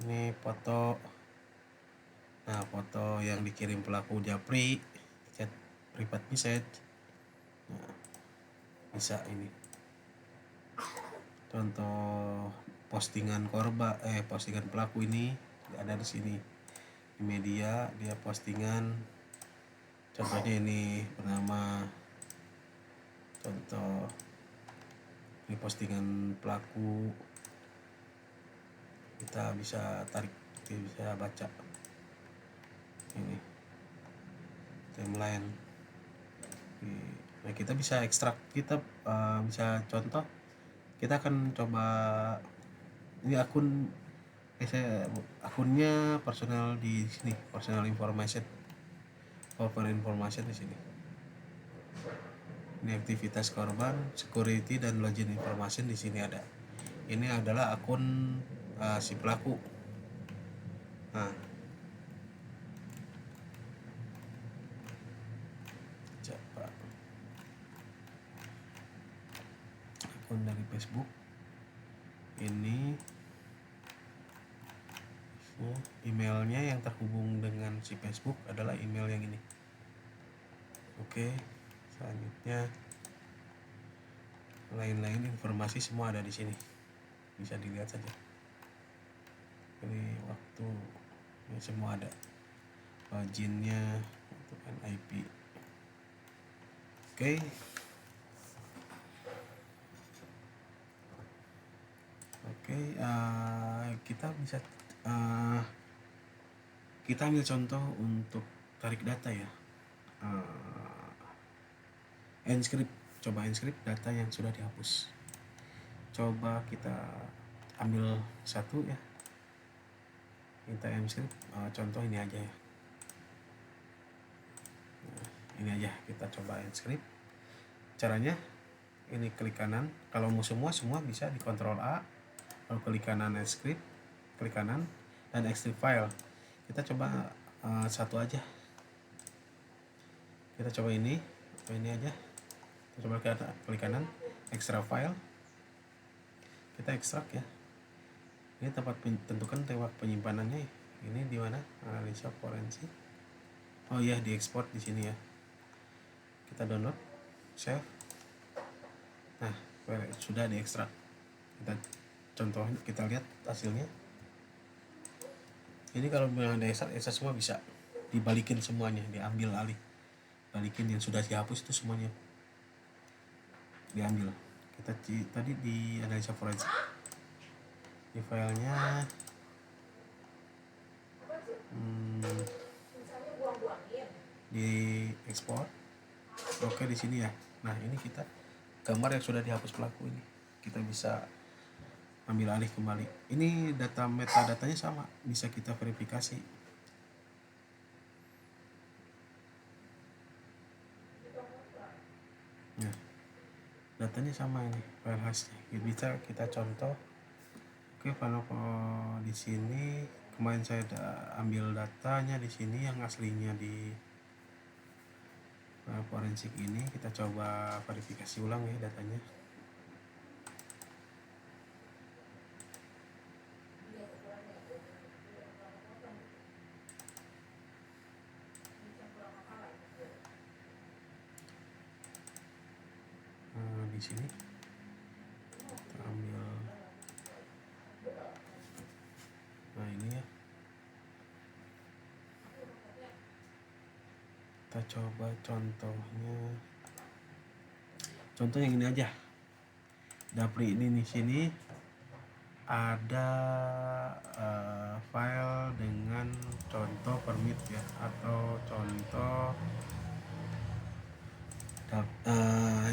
ini foto. Nah, foto yang dikirim pelaku japri, chat private message. Nah, bisa ini. Contoh postingan postingan pelaku ini ada di sini. Di media dia postingan. Contohnya ini bernama contoh ini postingan pelaku, kita bisa tarik, kita bisa baca ini timeline. Nah, kita bisa ekstrak, kita bisa contoh, kita akan coba ini akunnya personal di sini, personal information, corporate information di sini. Ini aktivitas korban, security dan login information di sini ada. Ini adalah akun si pelaku. Nah, coba akun dari Facebook. Ini emailnya yang terhubung dengan si Facebook adalah email yang ini. Oke, selanjutnya lain-lain informasi semua ada di sini, bisa dilihat saja. Ini waktu, ini semua ada, loginnya, kan IP. Oke. Kita bisa kita ambil contoh untuk tarik data ya. Enscript, coba enscript data yang sudah dihapus. Coba kita ambil satu ya, kita enscript contoh ini aja ya. Nah, ini aja kita coba enscript. Caranya ini klik kanan, kalau mau semua bisa di Ctrl A, lalu klik kanan enscript, klik kanan dan extract file. Kita coba satu aja, kita coba ini aja. Kita coba klik kanan, extract file, kita ekstrak ya. Ini tentukan tempat penyimpanannya. Ini di mana? Analisa forensik. Oh iya, diekspor di sini ya. Kita download, save. Nah, sudah diekstrak. Kita contoh, kita lihat hasilnya. Ini kalau memang ekstrak semua bisa dibalikin semuanya, diambil alih. Balikin yang sudah dihapus itu semuanya diambil. Kita tadi di analisa forensik. Di filenya di ekspor. Oke, di sini ya. Nah, ini kita gambar yang sudah dihapus pelaku ini. Kita bisa ambil alih kembali. Ini metadatanya sama, bisa kita verifikasi. Nah, datanya sama ini, file hashnya. Bisa kita contoh. Oke, kalau di sini kemarin saya ambil datanya di sini, yang aslinya di forensik ini. Kita coba verifikasi ulang ya datanya. Di sini kita ambil, nah ini ya, kita coba contohnya, contoh yang ini aja. Dapri ini di sini ada file dengan contoh permit ya, atau contoh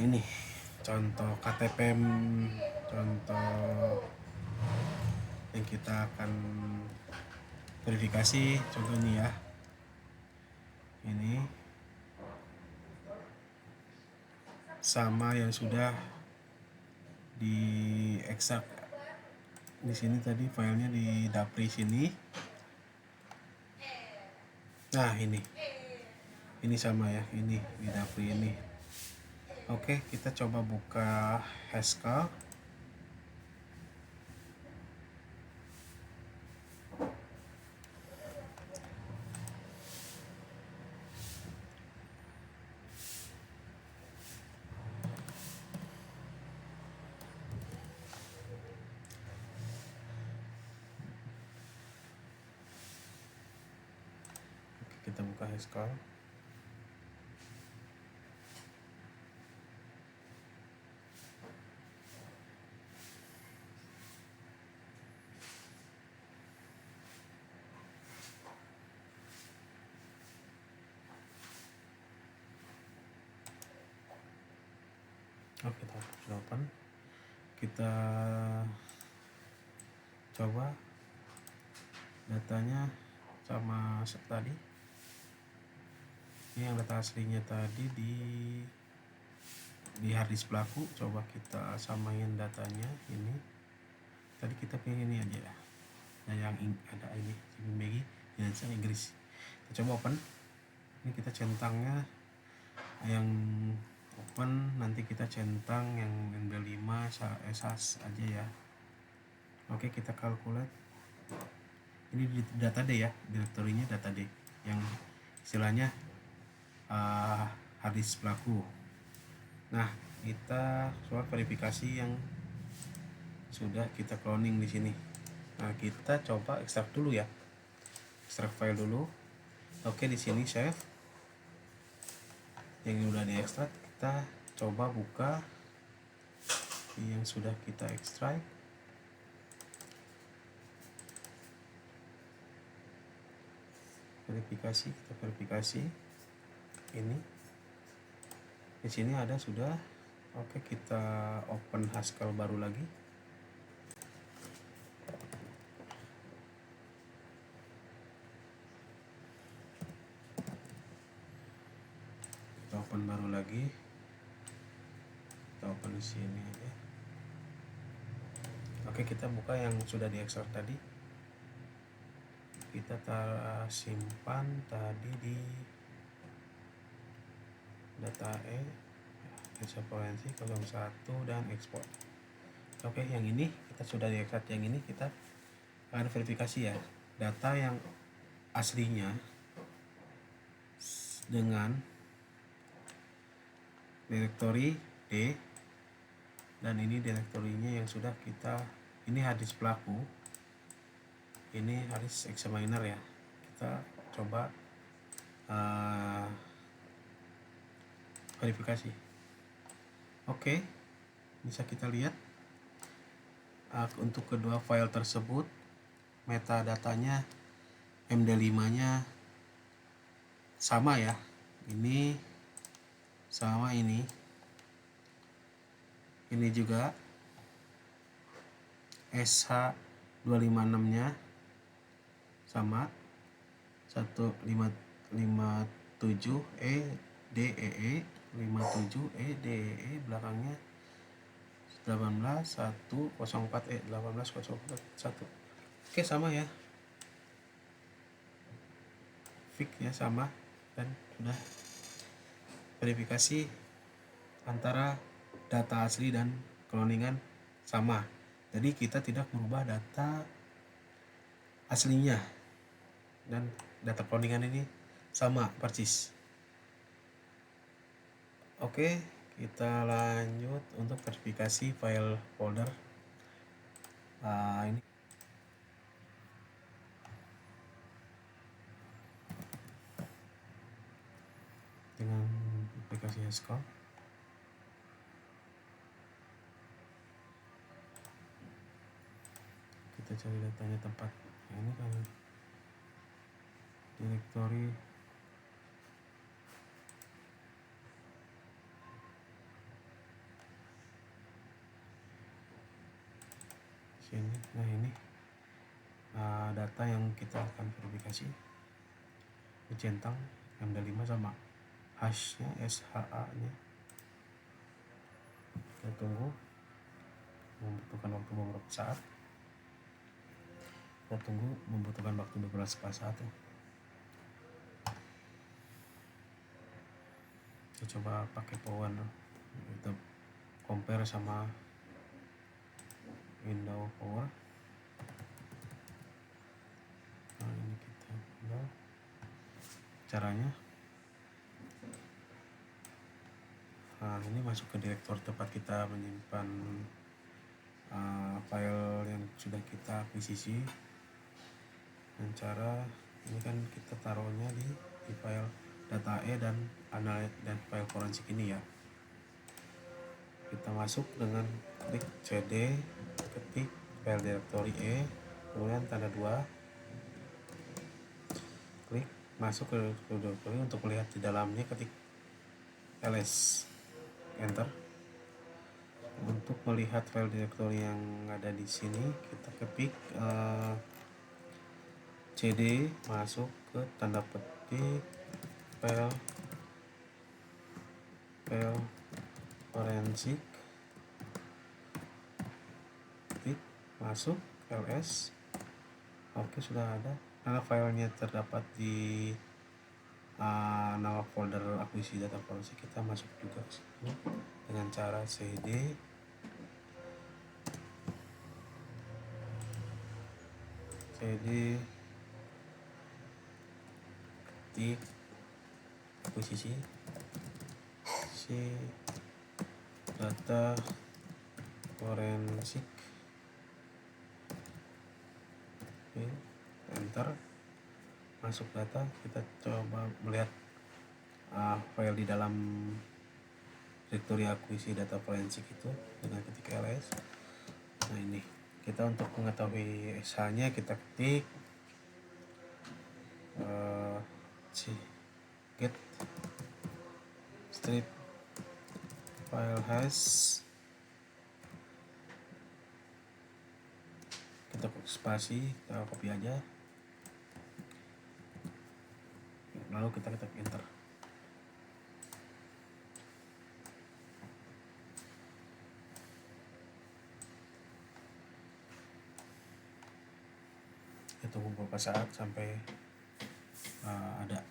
ini contoh KTP, contoh yang kita akan verifikasi. Contoh ini ya, ini sama yang sudah di ekstrak di sini tadi, filenya di Dapri sini. Nah, ini sama ya, ini di Dapri ini. Oke, kita coba buka Haskell. kita buka Haskell. Oke, kita sudah open. Kita coba datanya sama tadi. Ini yang data aslinya tadi di harddisk pelaku. Coba kita samain datanya ini. Tadi kita pilih ini aja ya. Nah, yang ada ini Maggie bahasa Inggris. Kita coba open. Ini kita centangnya yang open, nanti kita centang yang MD5 SAS aja ya. Oke, kita calculate. Ini di data D ya, direktorinya data D yang istilahnya harddisk pelaku. Nah, kita soal verifikasi yang sudah kita cloning di sini. Nah, kita coba ekstrak dulu ya. Ekstrak file dulu. Oke, di sini save. Yang udah diekstrak, kita coba buka yang sudah kita ekstrak. Verifikasi, kita verifikasi. Ini di sini ada sudah. Oke, kita open Haskell baru lagi. Kita open baru lagi. Kita open di sini aja. Oke, kita buka yang sudah diekstrak tadi. Kita simpan tadi di data referensi 01 dan export. Oke, yang ini kita sudah diekstrak. Yang ini kita akan verifikasi ya, data yang aslinya dengan direktori D, dan ini direktorinya yang sudah kita, ini harddisk pelaku, ini harddisk examiner ya. Kita coba verifikasi. Oke, bisa kita lihat untuk kedua file tersebut metadatanya MD5 nya sama ya, ini sama ini juga SH256 nya sama 1557 DEE 57 belakangnya 18104 18041. Oke, sama ya, fix ya, sama, dan sudah verifikasi antara data asli dan cloningan sama. Jadi kita tidak merubah data aslinya dan data cloningan ini sama persis. Oke, kita lanjut untuk verifikasi file folder. Ini dengan aplikasi Haskell. Kita cari datanya tempat ini kan direktori sini. Nah, ini data yang kita akan verifikasi, dicentang MD5 sama hashnya SHA nya. Kita tunggu, membutuhkan waktu beberapa saat. Kita tunggu, membutuhkan waktu beberapa saat ya. Kita coba pakai Power, kita compare sama Windows Power. Nah, ini kita buka caranya. Nah, ini masuk ke direktur tempat kita menyimpan file yang sudah kita akuisisi. Dan cara ini kan kita taruhnya di di file data E dan file forensik ini ya. Kita masuk dengan klik cd, ketik file directory E, kemudian tanda 2, klik masuk ke directory. Untuk melihat di dalamnya ketik ls, enter. Untuk melihat file directory yang ada di sini, kita ketik cd, masuk ke tanda petik file forensik, klik masuk ls. Oke, sudah ada. Karena filenya terdapat di nama folder akuisisi data forensik, kita masuk juga ke situ dengan cara cd ketik akuisisi data forensik, enter. Masuk data, kita coba melihat file di dalam direktori akuisisi data forensik itu dengan ketik ls. Nah, ini kita untuk mengetahui SH-nya kita ketik get strip file hash, kita spasi, kita copy aja, lalu kita ketik enter. Kita tunggu beberapa saat sampai ada.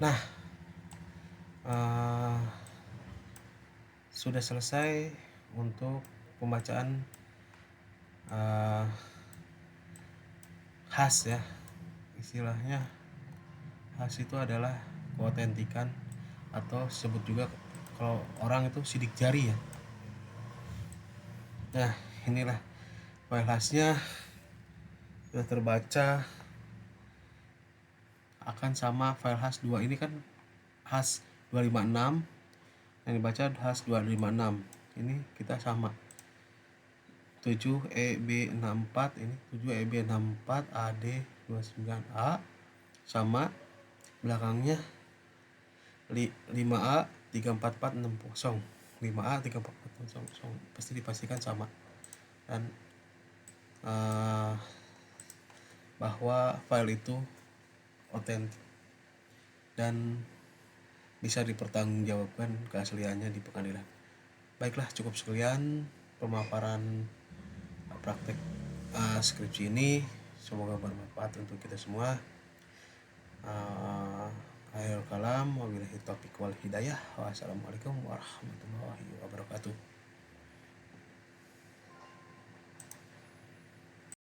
Nah, sudah selesai untuk pembacaan hash ya. Istilahnya hash itu adalah keotentikan, atau sebut juga kalau orang itu sidik jari ya. Nah, inilah file hashnya sudah terbaca, akan sama file hash 2 ini kan hash 256, yang dibaca hash 256. Ini kita sama 7EB64, ini 7EB64 AD29A, sama belakangnya 5A 34460, 5A 34460, pasti dipastikan sama, dan bahwa file itu otentik dan bisa dipertanggungjawabkan keasliannya di pengadilan. Baiklah, cukup sekian pemaparan praktek skripsi ini. Semoga bermanfaat untuk kita semua. Akhirul kalam, wabillahi taufiq wal hidayah. Wassalamualaikum warahmatullahi wabarakatuh.